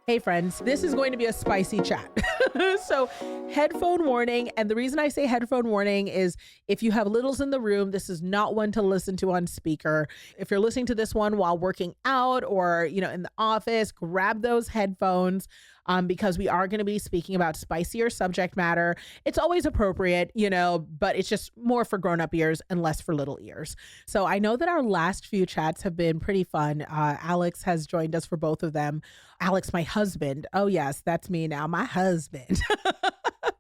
Hey friends, this is going to be a spicy chat. So headphone warning. And the reason I say headphone warning is if you have littles in the room, this is not one to listen to on speaker. If you're listening to this one while working out or, in the office, grab those headphones. Because we are going to be speaking about spicier subject matter. It's always appropriate, but it's just more for grown-up ears and less for little ears. So I know that our last few chats have been pretty fun. Alex has joined us for both of them. Alex, my husband. Oh yes, that's me now, my husband.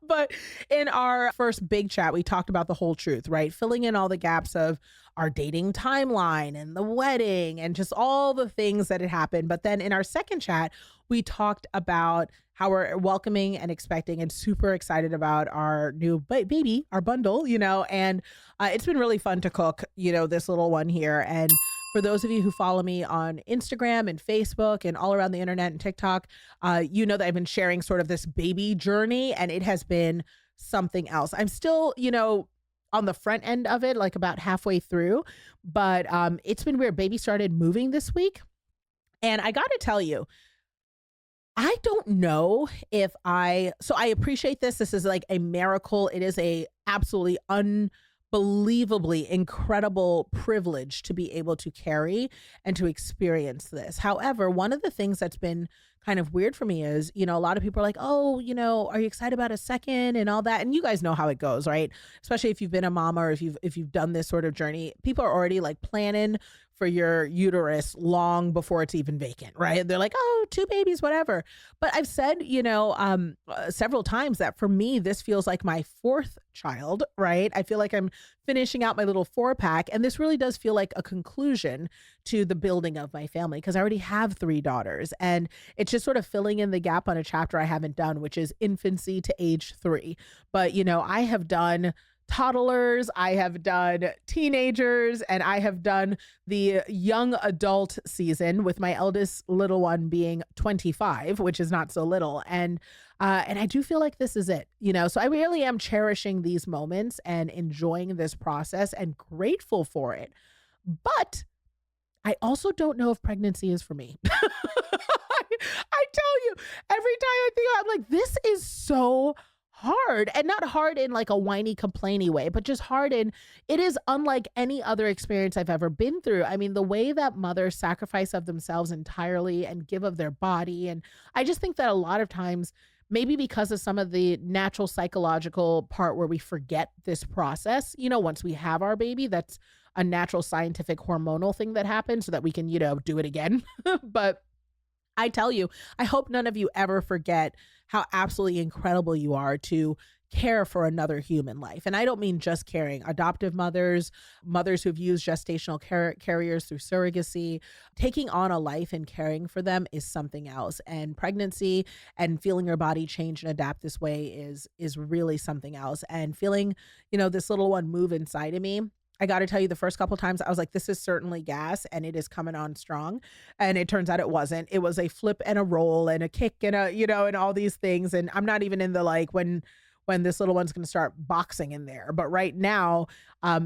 But in our first big chat, we talked about the whole truth, right? Filling in all the gaps of our dating timeline and the wedding and just all the things that had happened. But then in our second chat, we talked about how we're welcoming and expecting and super excited about our new baby, our bundle, and it's been really fun to cook, this little one here. And for those of you who follow me on Instagram and Facebook and all around the internet and TikTok, you know that I've been sharing sort of this baby journey, and it has been something else. I'm still, on the front end of it, like about halfway through, but it's been weird. Baby started moving this week. And I got to tell you, I don't know if so I appreciate this. This is like a miracle. It is a absolutely unbelievably incredible privilege to be able to carry and to experience this. However, one of the things that's been kind of weird for me is, a lot of people are like, oh, are you excited about a second and all that? And you guys know how it goes, right? Especially if you've been a mama or if you've done this sort of journey, people are already like planning for your uterus long before it's even vacant, right? They're like, oh, 2 babies, whatever. But I've said, several times that for me, this feels like my 4th child, right? I feel like I'm finishing out my little 4-pack. And this really does feel like a conclusion to the building of my family because I already have 3 daughters. And it's just sort of filling in the gap on a chapter I haven't done, which is infancy to age 3. But, I have done toddlers, I have done teenagers, and I have done the young adult season with my eldest little one being 25, which is not so little. And I do feel like this is it, so I really am cherishing these moments and enjoying this process and grateful for it. But I also don't know if pregnancy is for me. I tell you, every time I think I'm like, this is so hard, and not hard in like a whiny, complainy way, but just hard in it is unlike any other experience I've ever been through. I mean, the way that mothers sacrifice of themselves entirely and give of their body. And I just think that a lot of times, maybe because of some of the natural psychological part where we forget this process, once we have our baby, that's a natural scientific hormonal thing that happens so that we can, do it again. But I tell you, I hope none of you ever forget how absolutely incredible you are to care for another human life. And I don't mean just caring. Adoptive mothers, mothers who've used gestational carriers through surrogacy, taking on a life and caring for them is something else. And pregnancy and feeling your body change and adapt this way is really something else. And feeling, this little one move inside of me, I got to tell you, the first couple of times I was like, this is certainly gas and it is coming on strong. And it turns out it wasn't. It was a flip and a roll and a kick and and all these things. And I'm not even in the like when this little one's going to start boxing in there. But right now,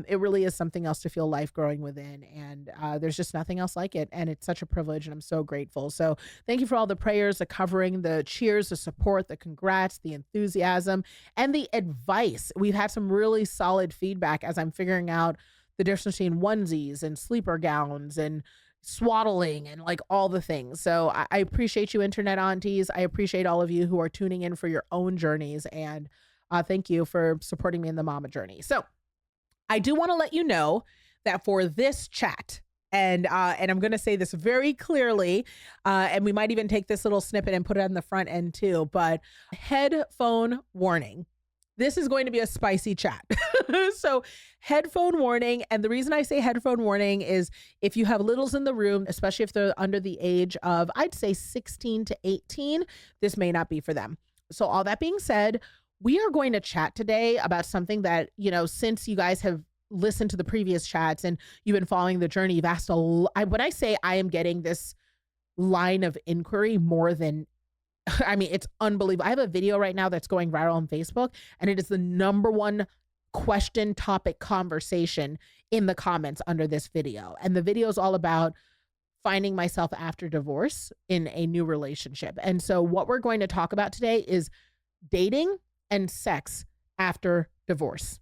it really is something else to feel life growing within. And there's just nothing else like it. And it's such a privilege. And I'm so grateful. So thank you for all the prayers, the covering, the cheers, the support, the congrats, the enthusiasm, and the advice. We've had some really solid feedback as I'm figuring out the difference between onesies and sleeper gowns and swaddling and like all the things. So I appreciate you, internet aunties. I appreciate all of you who are tuning in for your own journeys. And thank you for supporting me in the mama journey. So I do want to let you know that for this chat, and I'm going to say this very clearly, and we might even take this little snippet and put it on the front end too, but headphone warning. This is going to be a spicy chat. So headphone warning. And the reason I say headphone warning is if you have littles in the room, especially if they're under the age of, I'd say 16 to 18, this may not be for them. So all that being said, we are going to chat today about something that, since you guys have listened to the previous chats and you've been following the journey, you've asked when I say I am getting this line of inquiry more than, it's unbelievable. I have a video right now that's going viral on Facebook, and it is the #1 question, topic, conversation in the comments under this video. And the video is all about finding myself after divorce in a new relationship. And so what we're going to talk about today is dating and sex after divorce.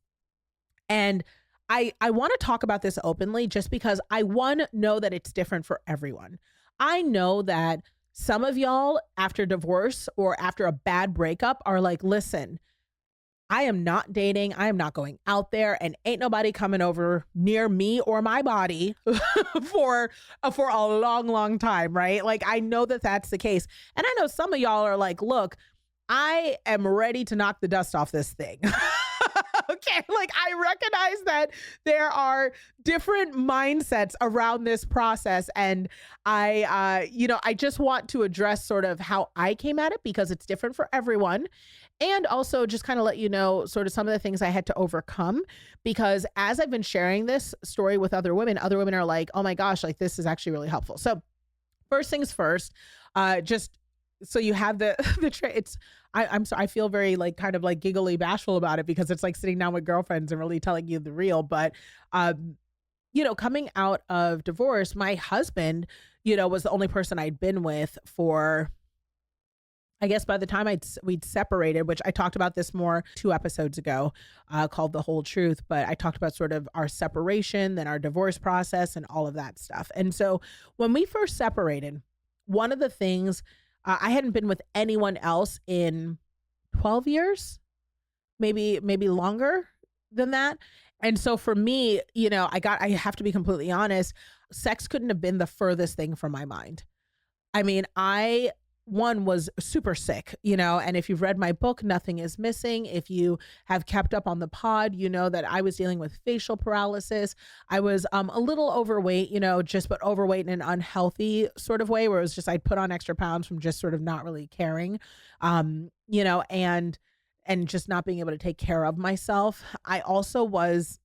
And I want to talk about this openly just because I, one, know that it's different for everyone. I know that some of y'all after divorce or after a bad breakup are like, listen, I am not dating. I am not going out there, and ain't nobody coming over near me or my body for a long, long time, right? Like, I know that that's the case. And I know some of y'all are like, look, I am ready to knock the dust off this thing. Okay, like I recognize that there are different mindsets around this process, and I just want to address sort of how I came at it because it's different for everyone, and also just kind of let you know sort of some of the things I had to overcome, because as I've been sharing this story with other women are like, oh my gosh, like this is actually really helpful. So first things first, just so you have I'm sorry, I feel very like kind of like giggly bashful about it because it's like sitting down with girlfriends and really telling you the real. But, coming out of divorce, my husband, was the only person I'd been with for, I guess by the time we'd separated, which I talked about this more 2 episodes ago, called The Whole Truth. But I talked about sort of our separation, then our divorce process and all of that stuff. And so when we first separated, one of the things, I hadn't been with anyone else in 12 years, maybe longer than that. And so for me, I have to be completely honest, sex couldn't have been the furthest thing from my mind. I mean, one was super sick, and if you've read my book, Nothing is Missing, if you have kept up on the pod, you know that I was dealing with facial paralysis. I was a little overweight, but overweight in an unhealthy sort of way where it was just, I'd put on extra pounds from just sort of not really caring, and just not being able to take care of myself. I also was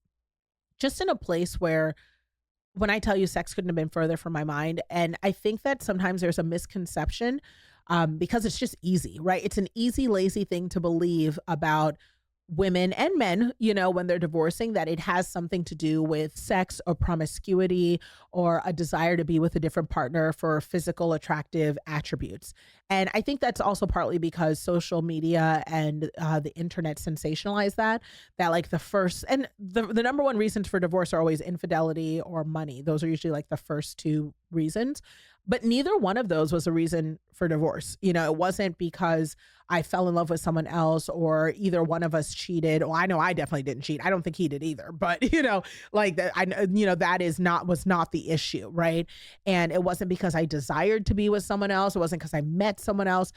just in a place where, when I tell you sex couldn't have been further from my mind. And I think that sometimes there's a misconception because it's just easy, right? It's an easy, lazy thing to believe about women and men, when they're divorcing, that it has something to do with sex or promiscuity or a desire to be with a different partner for physical attractive attributes. And I think that's also partly because social media and the internet sensationalize that like the first, and the number one reasons for divorce are always infidelity or money. Those are usually like the first 2 reasons. But neither one of those was a reason for divorce. It wasn't because I fell in love with someone else or either one of us cheated. Well, I know I definitely didn't cheat. I don't think he did either. But, like that, was not the issue. Right. And it wasn't because I desired to be with someone else. It wasn't because I met someone else.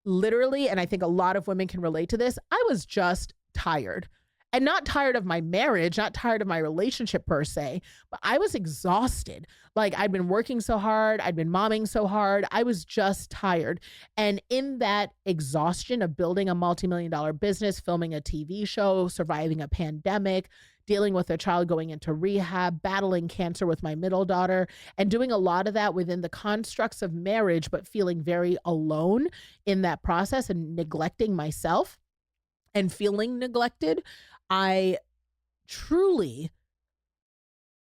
Literally, and I think a lot of women can relate to this, I was just tired. And not tired of my marriage, not tired of my relationship per se, but I was exhausted. Like I'd been working so hard, I'd been momming so hard, I was just tired. And in that exhaustion of building a multi-million-dollar business, filming a TV show, surviving a pandemic, dealing with a child going into rehab, battling cancer with my middle daughter, and doing a lot of that within the constructs of marriage, but feeling very alone in that process and neglecting myself and feeling neglected, I truly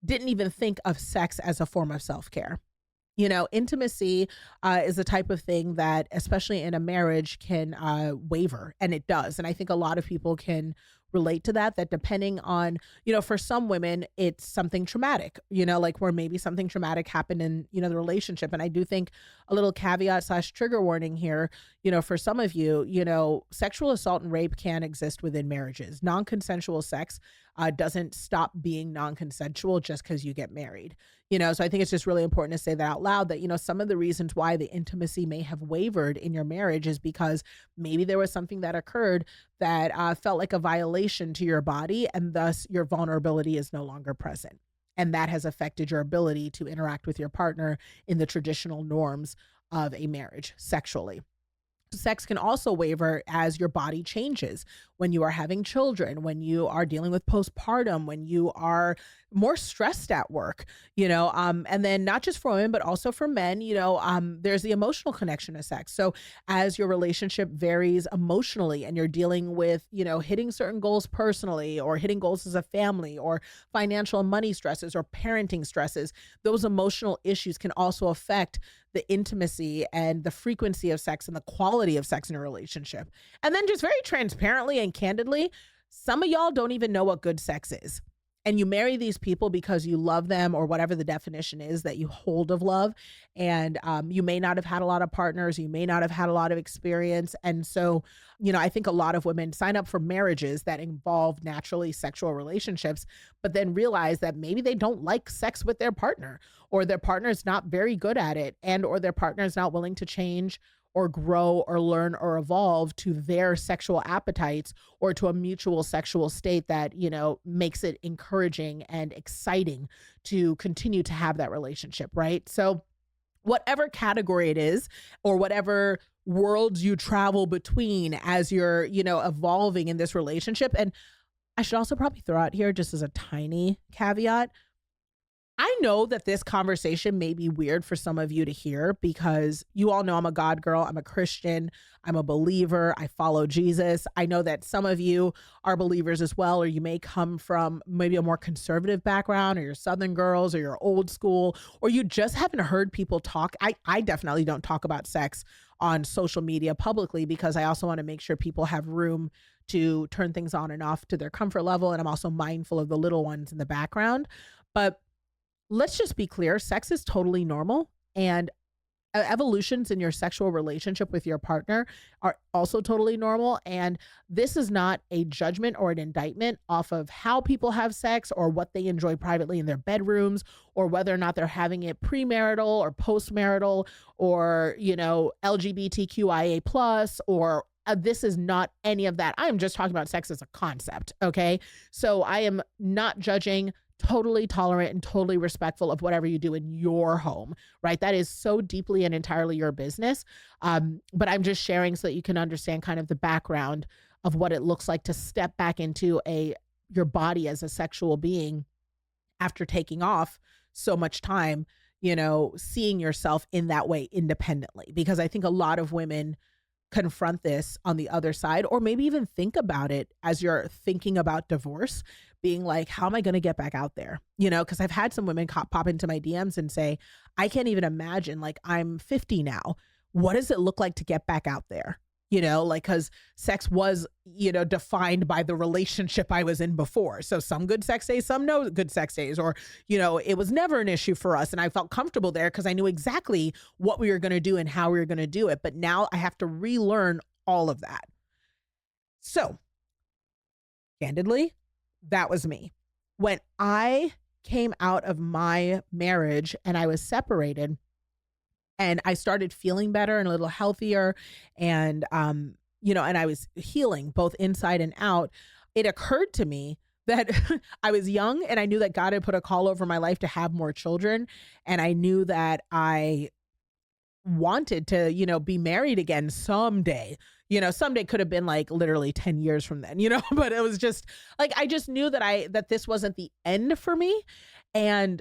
didn't even think of sex as a form of self-care. Intimacy is the type of thing that, especially in a marriage, can waver, and it does. And I think a lot of people can relate to that depending on, for some women, it's something traumatic, like where maybe something traumatic happened in, the relationship. And I do think a little caveat / trigger warning here, for some of you, sexual assault and rape can exist within marriages. Non-consensual sex doesn't stop being non-consensual just because you get married. So I think it's just really important to say that out loud that, some of the reasons why the intimacy may have wavered in your marriage is because maybe there was something that occurred that felt like a violation to your body, and thus your vulnerability is no longer present. And that has affected your ability to interact with your partner in the traditional norms of a marriage sexually. Sex can also waver as your body changes, when you are having children, when you are dealing with postpartum, when you are more stressed at work, and then not just for women, but also for men, there's the emotional connection to sex. So as your relationship varies emotionally and you're dealing with, hitting certain goals personally or hitting goals as a family or financial and money stresses or parenting stresses, those emotional issues can also affect the intimacy and the frequency of sex and the quality of sex in a relationship. And then just very transparently and candidly, some of y'all don't even know what good sex is. And you marry these people because you love them or whatever the definition is that you hold of love. And you may not have had a lot of partners. You may not have had a lot of experience. And so, I think a lot of women sign up for marriages that involve naturally sexual relationships, but then realize that maybe they don't like sex with their partner, or their partner is not very good at it, and or their partner is not willing to change or grow or learn or evolve to their sexual appetites or to a mutual sexual state that, makes it encouraging and exciting to continue to have that relationship, right? So whatever category it is, or whatever worlds you travel between as you're, evolving in this relationship. And I should also probably throw out here, just as a tiny caveat, I know that this conversation may be weird for some of you to hear because you all know I'm a God girl. I'm a Christian. I'm a believer. I follow Jesus. I know that some of you are believers as well, or you may come from maybe a more conservative background, or you're Southern girls, or you're old school, or you just haven't heard people talk. I definitely don't talk about sex on social media publicly because I also want to make sure people have room to turn things on and off to their comfort level. And I'm also mindful of the little ones in the background. But let's just be clear, sex is totally normal, and evolutions in your sexual relationship with your partner are also totally normal. And this is not a judgment or an indictment off of how people have sex or what they enjoy privately in their bedrooms, or whether or not they're having it premarital or postmarital, or, LGBTQIA plus, or this is not any of that. I am just talking about sex as a concept. Okay. So I am not judging, totally tolerant and totally respectful of whatever you do in your home, right? That is so deeply and entirely your business. But I'm just sharing so that you can understand kind of the background of what it looks like to step back into your body as a sexual being after taking off so much time, seeing yourself in that way independently. Because I think a lot of women confront this on the other side, or maybe even think about it as you're thinking about divorce, being like, how am I going to get back out there? Because I've had some women pop into my DMs and say, I can't even imagine, like, I'm 50 now. What does it look like to get back out there? Because sex was, defined by the relationship I was in before. So some good sex days, some no good sex days, or, it was never an issue for us. And I felt comfortable there because I knew exactly what we were going to do and how we were going to do it. But now I have to relearn all of that. So candidly, that was me. When I came out of my marriage and I was separated, and I started feeling better and a little healthier, and, and I was healing both inside and out, it occurred to me that I was young and I knew that God had put a call over my life to have more children. And I knew that I wanted to, be married again someday. Someday could have been like literally 10 years from then, but it was just like, I just knew that this wasn't the end for me. And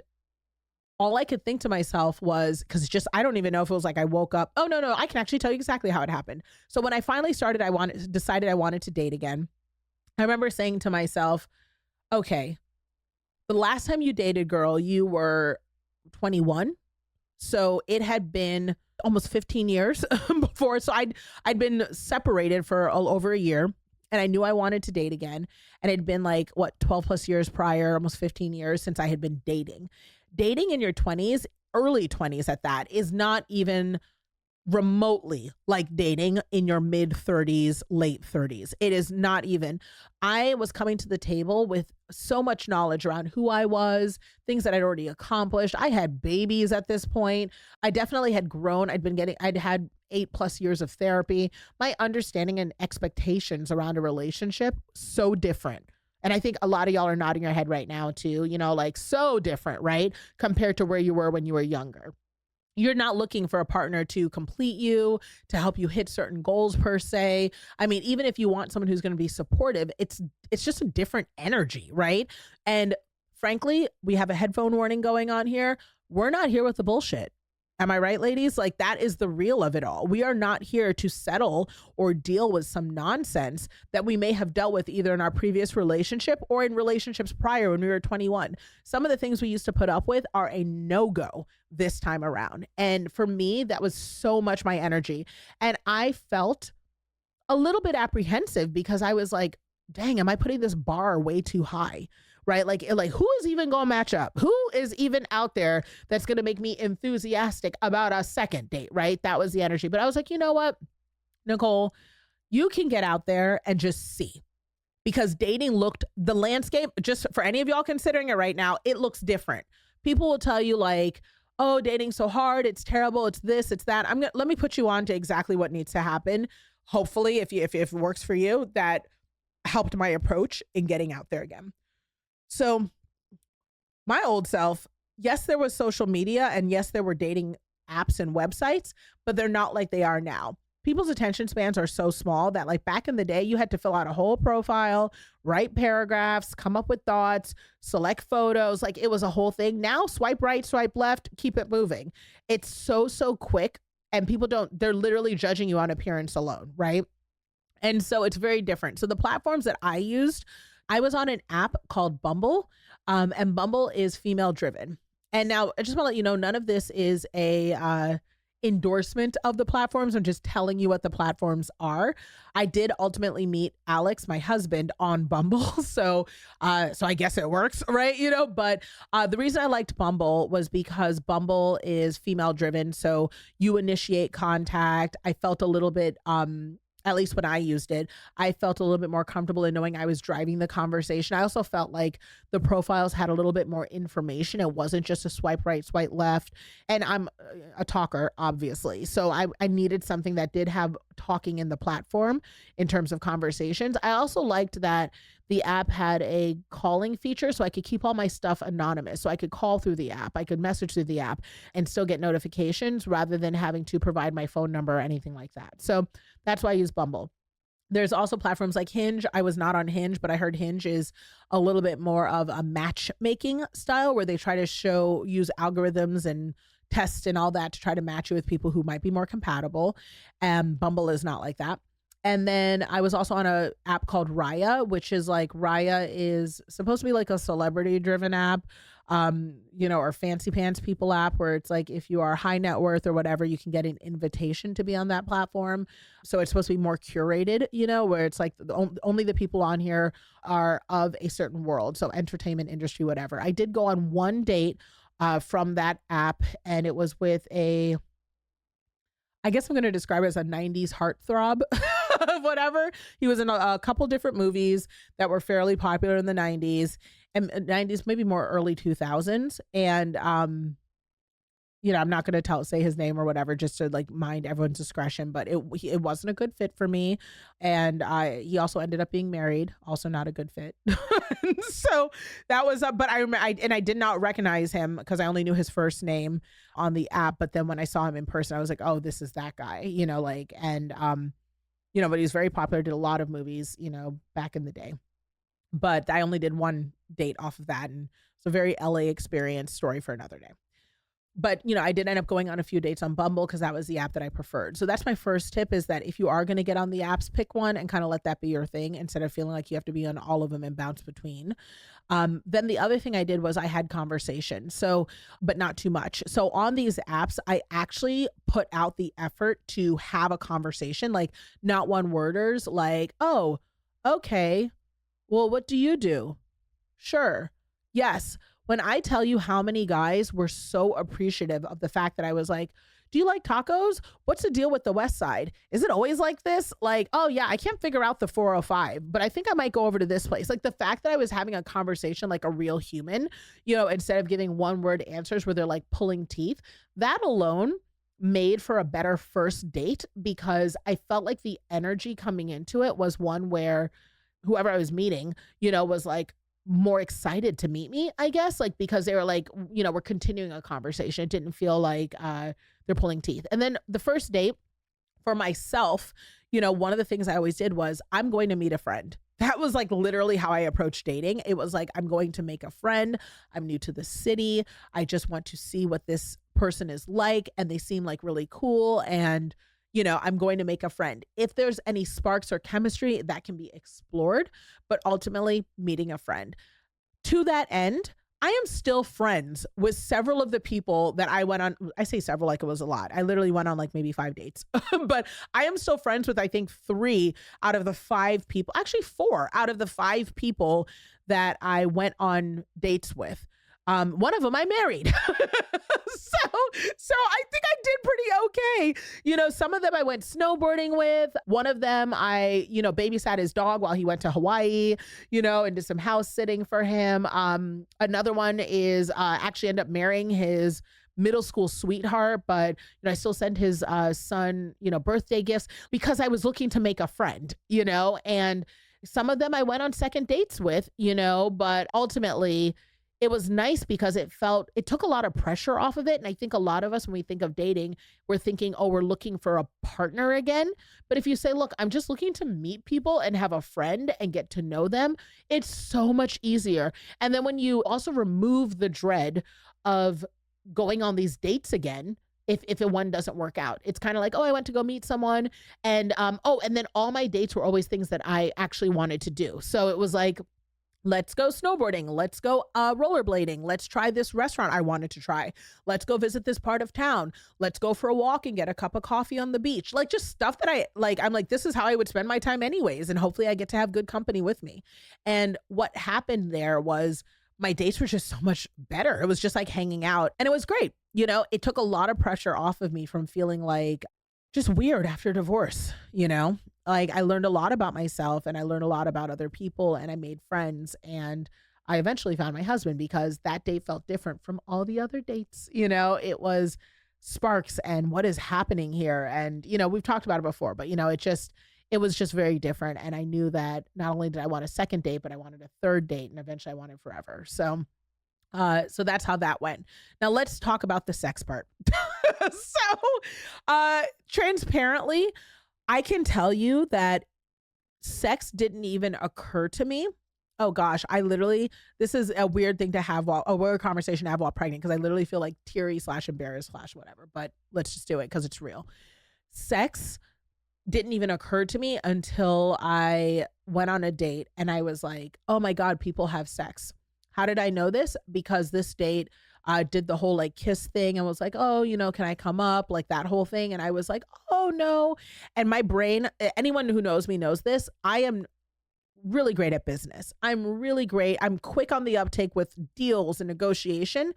all I could think to myself was, I don't even know if it was like I woke up. Oh, no, I can actually tell you exactly how it happened. So when I finally decided I wanted to date again, I remember saying to myself, okay, the last time you dated, girl, you were 21. So it had been almost 15 years before. So I'd been separated for over a year, and I knew I wanted to date again. And it'd been like, 12 plus years prior, almost 15 years since I had been dating. Dating in your 20s, early 20s at that, is not even remotely like dating in your mid 30s, late 30s. It is not even. I was coming to the table with so much knowledge around who I was, things that I'd already accomplished. I had babies at this point. I definitely had grown. I'd had 8+ years of therapy. My understanding and expectations around a relationship, so different. And I think a lot of y'all are nodding your head right now too, like so different, right? Compared to where you were when you were younger. You're not looking for a partner to complete you, to help you hit certain goals per se. I mean, even if you want someone who's going to be supportive, it's just a different energy, right? And frankly, we have a headphone warning going on here. We're not here with the bullshit. Am I right, ladies? Like, that is the real of it all. We are not here to settle or deal with some nonsense that we may have dealt with either in our previous relationship or in relationships prior when we were 21. Some of the things we used to put up with are a no-go this time around. And for me, that was so much my energy. And I felt a little bit apprehensive because I was like, dang, am I putting this bar way too high? Right? Like who is even going to match up? Who is even out there that's going to make me enthusiastic about a second date? Right? That was the energy. But I was like, you know what, Nicole, you can get out there and just see, because the landscape, just for any of y'all considering it right now, it looks different. People will tell you like, oh, dating's so hard. It's terrible. It's this, it's that. Let me put you on to exactly what needs to happen. Hopefully, if it works for you, that helped my approach in getting out there again. So my old self, yes, there was social media and yes, there were dating apps and websites, but they're not like they are now. People's attention spans are so small that like back in the day, you had to fill out a whole profile, write paragraphs, come up with thoughts, select photos. Like it was a whole thing. Now swipe right, swipe left, keep it moving. It's so quick, and they're literally judging you on appearance alone, right? And so it's very different. So the platforms that I used, I was on an app called Bumble, and Bumble is female driven. And now I just want to let you know, none of this is a endorsement of the platforms. I'm just telling you what the platforms are. I did ultimately meet Alex, my husband, on Bumble. So I guess it works, right? But the reason I liked Bumble was because Bumble is female driven. So you initiate contact. I felt a little bit, at least when I used it, I felt a little bit more comfortable in knowing I was driving the conversation. I also felt like the profiles had a little bit more information. It wasn't just a swipe right, swipe left. And I'm a talker, obviously. So I needed something that did have talking in the platform in terms of conversations. I also liked that the app had a calling feature, so I could keep all my stuff anonymous. So I could call through the app, I could message through the app and still get notifications rather than having to provide my phone number or anything like that. So that's why I use Bumble. There's also platforms like Hinge. I was not on Hinge, but I heard Hinge is a little bit more of a matchmaking style where they try to use algorithms and tests and all that to try to match you with people who might be more compatible. And Bumble is not like that. And then I was also on a app called Raya, which is like, Raya is supposed to be like a celebrity driven app, or fancy pants people app, where it's like, if you are high net worth or whatever, you can get an invitation to be on that platform. So it's supposed to be more curated, where it's like only the people on here are of a certain world. So entertainment industry, whatever. I did go on one date from that app, and it was with I guess I'm going to describe it as a 90s heartthrob, whatever. He was in a couple different movies that were fairly popular in the 90s, and 90s, maybe more early 2000s. And, I'm not going to say his name or whatever, just to like mind everyone's discretion, but it wasn't a good fit for me. And he also ended up being married, also not a good fit. So that was, but I did not recognize him because I only knew his first name on the app. But then when I saw him in person, I was like, oh, this is that guy, but he's very popular, did a lot of movies, back in the day. But I only did one date off of that. And it's a very LA experience, story for another day. But, I did end up going on a few dates on Bumble because that was the app that I preferred. So that's my first tip, is that if you are going to get on the apps, pick one and kind of let that be your thing instead of feeling like you have to be on all of them and bounce between. Then the other thing I did was I had conversation. So, but not too much. So on these apps, I actually put out the effort to have a conversation, like not one worders, like, oh, okay, well, what do you do? Sure. Yes. When I tell you how many guys were so appreciative of the fact that I was like, do you like tacos? What's the deal with the West Side? Is it always like this? Like, oh yeah, I can't figure out the 405, but I think I might go over to this place. Like the fact that I was having a conversation like a real human, instead of giving one word answers where they're like pulling teeth, that alone made for a better first date, because I felt like the energy coming into it was one where whoever I was meeting, was like more excited to meet me, I guess, like, because they were like, we're continuing a conversation. It didn't feel like they're pulling teeth. And then the first date for myself, one of the things I always did was I'm going to meet a friend. That was like literally how I approached dating. It was like, I'm going to make a friend. I'm new to the city. I just want to see what this person is like. And they seem like really cool. And, I'm going to make a friend. If there's any sparks or chemistry, that can be explored, but ultimately meeting a friend. To that end, I am still friends with several of the people that I went on. I say several like it was a lot. I literally went on like maybe 5 dates, but I am still friends with, I think, 3 out of the 5 people, actually 4 out of the 5 people that I went on dates with. One of them I married. So I think I did pretty okay. Some of them I went snowboarding with. One of them I, babysat his dog while he went to Hawaii, and did some house sitting for him. Another one is actually ended up marrying his middle school sweetheart, but I still send his son, birthday gifts because I was looking to make a friend, and some of them I went on second dates with, but ultimately it was nice because it took a lot of pressure off of it. And I think a lot of us, when we think of dating, we're thinking, oh, we're looking for a partner again. But if you say, look, I'm just looking to meet people and have a friend and get to know them, it's so much easier. And then when you also remove the dread of going on these dates again, if one doesn't work out, it's kind of like, oh, I went to go meet someone. And, and then all my dates were always things that I actually wanted to do. So it was like, let's go snowboarding. Let's go rollerblading. Let's try this restaurant I wanted to try. Let's go visit this part of town. Let's go for a walk and get a cup of coffee on the beach. Like just stuff that I'm like, this is how I would spend my time anyways. And hopefully I get to have good company with me. And what happened there was my dates were just so much better. It was just like hanging out and it was great. It took a lot of pressure off of me from feeling like just weird after divorce, like I learned a lot about myself and I learned a lot about other people and I made friends and I eventually found my husband because that date felt different from all the other dates. It was sparks and what is happening here. And, we've talked about it before, but it was just very different. And I knew that not only did I want a second date, but I wanted a third date and eventually I wanted forever. So that's how that went. Now let's talk about the sex part. Transparently, I can tell you that sex didn't even occur to me. Oh gosh, this is a weird thing to have a weird conversation to have while pregnant because I literally feel like teary / embarrassed / whatever, but let's just do it because it's real. Sex didn't even occur to me until I went on a date and I was like, oh my God, people have sex. How did I know this? Because this date did the whole like kiss thing and was like, oh, can I come up? Like that whole thing. And I was like, oh no. And my brain, anyone who knows me knows this. I am really great at business. I'm really great. I'm quick on the uptake with deals and negotiation.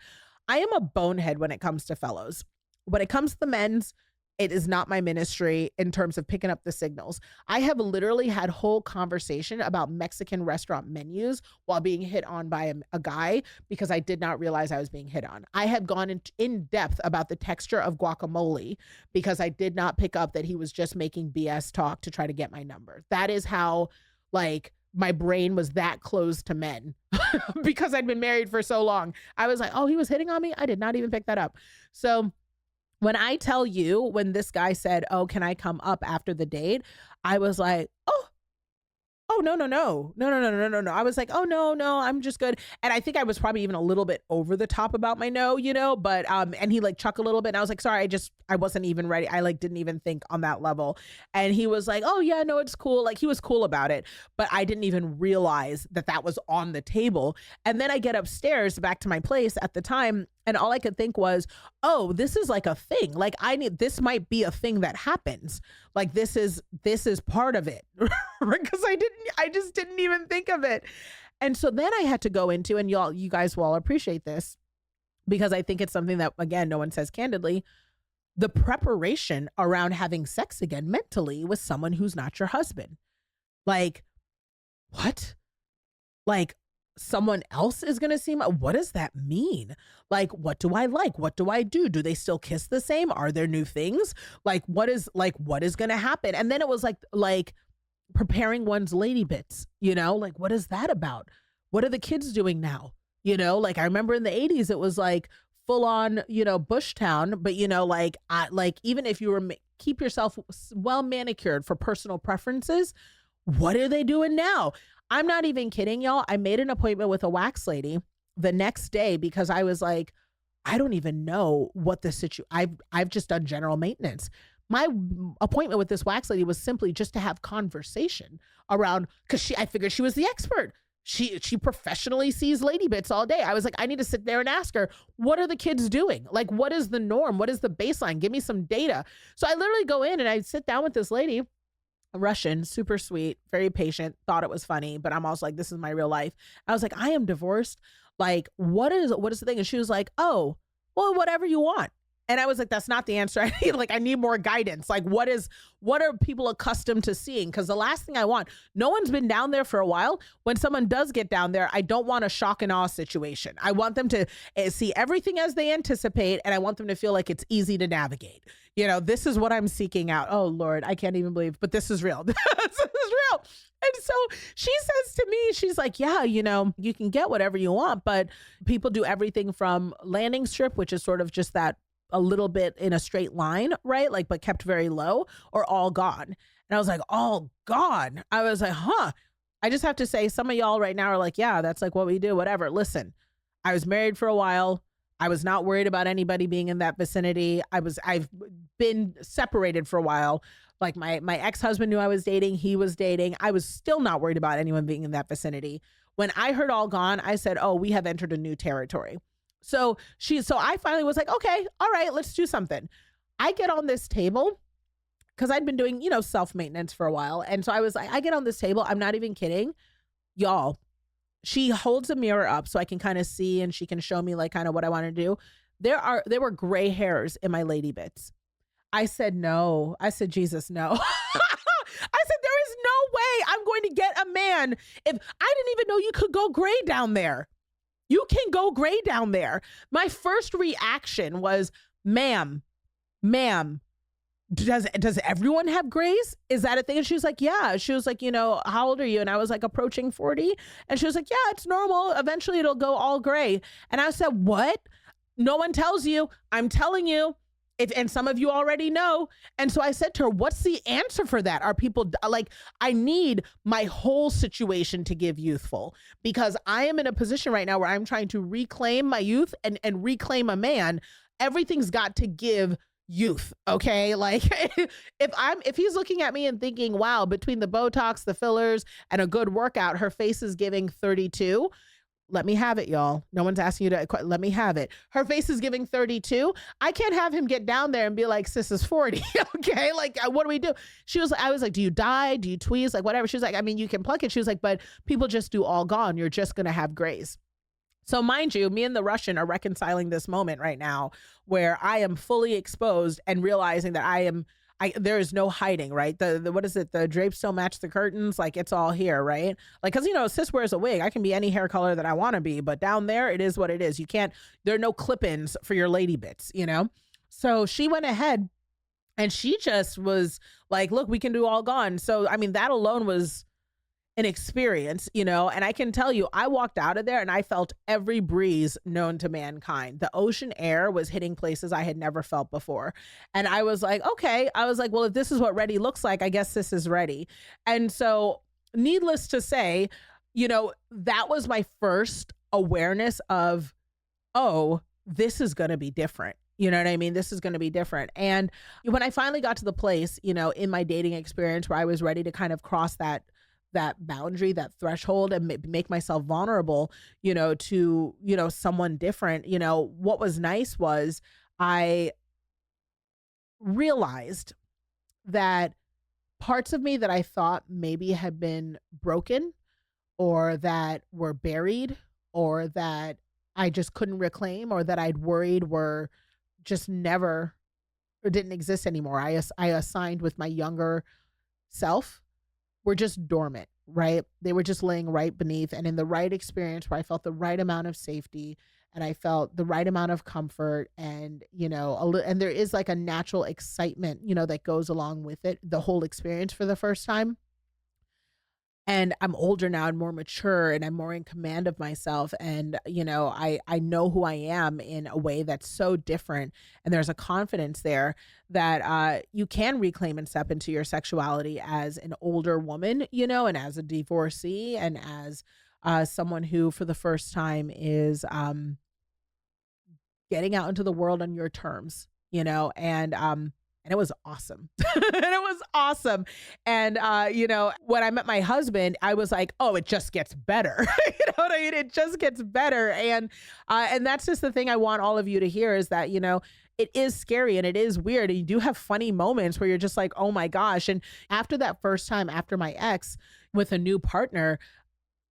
I am a bonehead when it comes to fellows. When it comes to the men's, it is not my ministry in terms of picking up the signals. I have literally had whole conversation about Mexican restaurant menus while being hit on by a guy because I did not realize I was being hit on. I have gone in depth about the texture of guacamole because I did not pick up that he was just making BS talk to try to get my number. That is how like my brain was that closed to men because I'd been married for so long. I was like, oh, he was hitting on me? I did not even pick that up. So when I tell you, when this guy said, oh, can I come up after the date? I was like, no. I was like, oh, no, I'm just good. And I think I was probably even a little bit over the top about my no, but, and he like chuckled a little bit and I was like, sorry, I wasn't even ready. I like didn't even think on that level. And he was like, oh yeah, no, it's cool. Like he was cool about it, but I didn't even realize that was on the table. And then I get upstairs back to my place at the time. And all I could think was, oh, this is like a thing. Like this might be a thing that happens. Like this is part of it. Because I just didn't even think of it. And so then I had to go into, and you guys will all appreciate this because I think it's something that, again, no one says candidly, the preparation around having sex again mentally with someone who's not your husband. Like, what? Like, someone else is going to see what does that mean? Like, what do I like? What do I do? Do they still kiss the same? Are there new things? Like, what is going to happen? And then it was like preparing one's lady bits, like, what is that about? what are the kids doing now? Like I remember in the 80s, it was like full on, bush town, but like even if you were keep yourself well manicured for personal preferences, what are they doing now? I'm not even kidding, y'all. I made an appointment with a wax lady the next day because I was like, I don't even know what the I've just done general maintenance. My appointment with this wax lady was simply just to have conversation around, because I figured she was the expert. She professionally sees lady bits all day. I was like, I need to sit there and ask her, what are the kids doing? Like, what is the norm? What is the baseline? Give me some data. So I literally go in and I sit down with this lady, Russian, super sweet, very patient, thought it was funny, but I'm also like, this is my real life. I was like, I am divorced. Like, what is the thing? And she was like, oh, well, whatever you want. And I was like, that's not the answer I need. Like, I need more guidance. Like, what are people accustomed to seeing? Because the last thing I want, no one's been down there for a while. When someone does get down there, I don't want a shock and awe situation. I want them to see everything as they anticipate. And I want them to feel like it's easy to navigate. This is what I'm seeking out. Oh, Lord, I can't even believe, but this is real. This is real. And so she says to me, she's like, yeah, you can get whatever you want, but people do everything from landing strip, which is sort of just that a little bit in a straight line, right? Like, but kept very low, or all gone. And I was like, all gone. I was like, huh. I just have to say, some of y'all right now are like, yeah, that's like what we do, whatever. Listen, I was married for a while. I was not worried about anybody being in that vicinity. I've been separated for a while. Like my ex-husband knew I was dating. He was dating. I was still not worried about anyone being in that vicinity. When I heard all gone, I said, oh, we have entered a new territory. So I finally was like, okay, all right, let's do something. I get on this table because I'd been doing, self-maintenance for a while. And so I was like, I get on this table. I'm not even kidding. Y'all, she holds a mirror up so I can kind of see, and she can show me like kind of what I want to do. There were gray hairs in my lady bits. I said, no. I said, Jesus, no. I said, there is no way I'm going to get a man. If I didn't even know you could go gray down there. You can go gray down there. My first reaction was, ma'am, does everyone have grays? Is that a thing? And she was like, yeah. She was like, how old are you? And I was like, approaching 40. And she was like, yeah, it's normal. Eventually it'll go all gray. And I said, what? No one tells you. I'm telling you. And some of you already know. And so I said to her, what's the answer for that? Are people like, I need my whole situation to give youthful, because I am in a position right now where I'm trying to reclaim my youth and reclaim a man. Everything's got to give youth. Okay. Like if he's looking at me and thinking, wow, between the Botox, the fillers, and a good workout, her face is giving 32. Let me have it, y'all. No one's asking you to, let me have it. Her face is giving 32. I can't have him get down there and be like, sis is 40. Okay. Like, what do we do? I was like, do you dye? Do you tweeze? Like, whatever. She was like, I mean, you can pluck it. She was like, but people just do all gone. You're just going to have grays. So mind you, me and the Russian are reconciling this moment right now where I am fully exposed and realizing that there is no hiding, right? The what is it? The drapes don't match the curtains. Like, it's all here, right? Like, cause sis wears a wig. I can be any hair color that I want to be, but down there, it is what it is. There are no clip-ins for your lady bits, So she went ahead and she just was like, look, we can do all gone. So, I mean, that alone was an experience, and I can tell you, I walked out of there and I felt every breeze known to mankind. The ocean air was hitting places I had never felt before. And I was like, okay, well, if this is what ready looks like, I guess this is ready. And so needless to say, that was my first awareness of, oh, this is going to be different. You know what I mean? This is going to be different. And when I finally got to the place, in my dating experience where I was ready to kind of cross that boundary, that threshold, and make myself vulnerable, to, someone different, what was nice was I realized that parts of me that I thought maybe had been broken or that were buried or that I just couldn't reclaim or that I'd worried were just never or didn't exist anymore. I assigned with my younger self were just dormant, right? They were just laying right beneath, and in the right experience where I felt the right amount of safety and I felt the right amount of comfort and, and there is like a natural excitement, that goes along with it, the whole experience for the first time. And I'm older now and more mature and I'm more in command of myself. And, I know who I am in a way that's so different. And there's a confidence there that you can reclaim and step into your sexuality as an older woman, and as a divorcee and as someone who for the first time is getting out into the world on your terms, and it was awesome. And it was awesome. And when I met my husband, I was like, oh, it just gets better. You know what I mean? It just gets better. And that's just the thing I want all of you to hear is that, it is scary and it is weird. And you do have funny moments where you're just like, oh my gosh. And after that first time, after my ex with a new partner,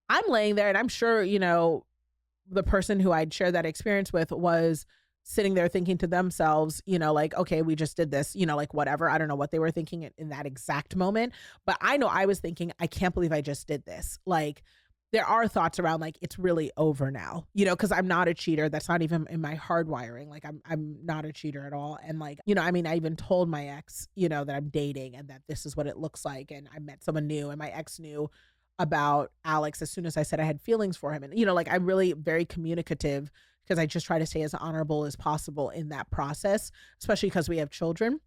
I'm laying there and I'm sure, the person who I'd shared that experience with was sitting there thinking to themselves, like, okay, we just did this, like whatever. I don't know what they were thinking in that exact moment, but I know I was thinking, I can't believe I just did this. Like there are thoughts around like, it's really over now, cause I'm not a cheater. That's not even in my hardwiring. Like I'm not a cheater at all. And like, I even told my ex, that I'm dating and that this is what it looks like. And I met someone new and my ex knew about Alex as soon as I said I had feelings for him. And, like I'm really very communicative because I just try to stay as honorable as possible in that process, especially because we have children.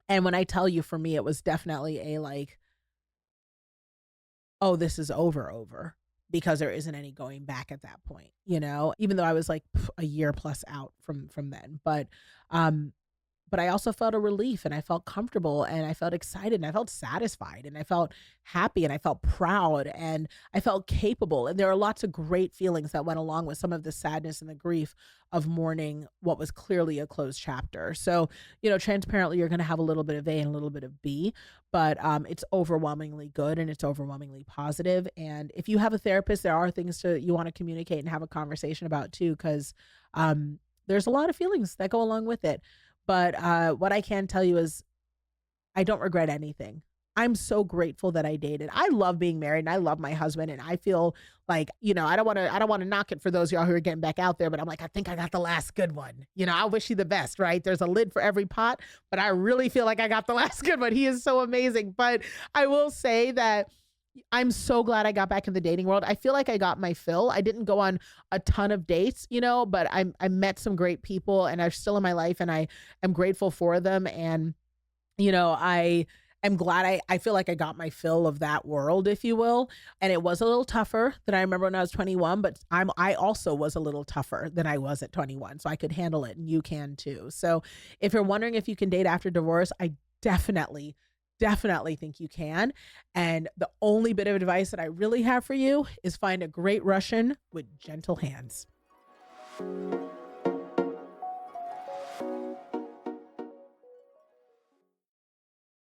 And when I tell you, for me, it was definitely a like, oh, this is over, because there isn't any going back at that point, even though I was like a year plus out from then. But I also felt a relief and I felt comfortable and I felt excited and I felt satisfied and I felt happy and I felt proud and I felt capable. And there are lots of great feelings that went along with some of the sadness and the grief of mourning what was clearly a closed chapter. So, transparently, you're going to have a little bit of A and a little bit of B, but it's overwhelmingly good and it's overwhelmingly positive. And if you have a therapist, there are things you want to communicate and have a conversation about too, because there's a lot of feelings that go along with it. But what I can tell you is I don't regret anything. I'm so grateful that I dated. I love being married and I love my husband. And I feel like, I don't want to knock it for those of y'all who are getting back out there, but I'm like, I think I got the last good one. I wish you the best, right? There's a lid for every pot, but I really feel like I got the last good one. He is so amazing. But I will say that I'm so glad I got back in the dating world. I feel like I got my fill. I didn't go on a ton of dates, but I met some great people and are still in my life and I am grateful for them. And, I am glad I feel like I got my fill of that world, if you will. And it was a little tougher than I remember when I was 21, but I also was a little tougher than I was at 21. So I could handle it and you can too. So if you're wondering if you can date after divorce, I definitely think you can. And the only bit of advice that I really have for you is find a great Russian with gentle hands.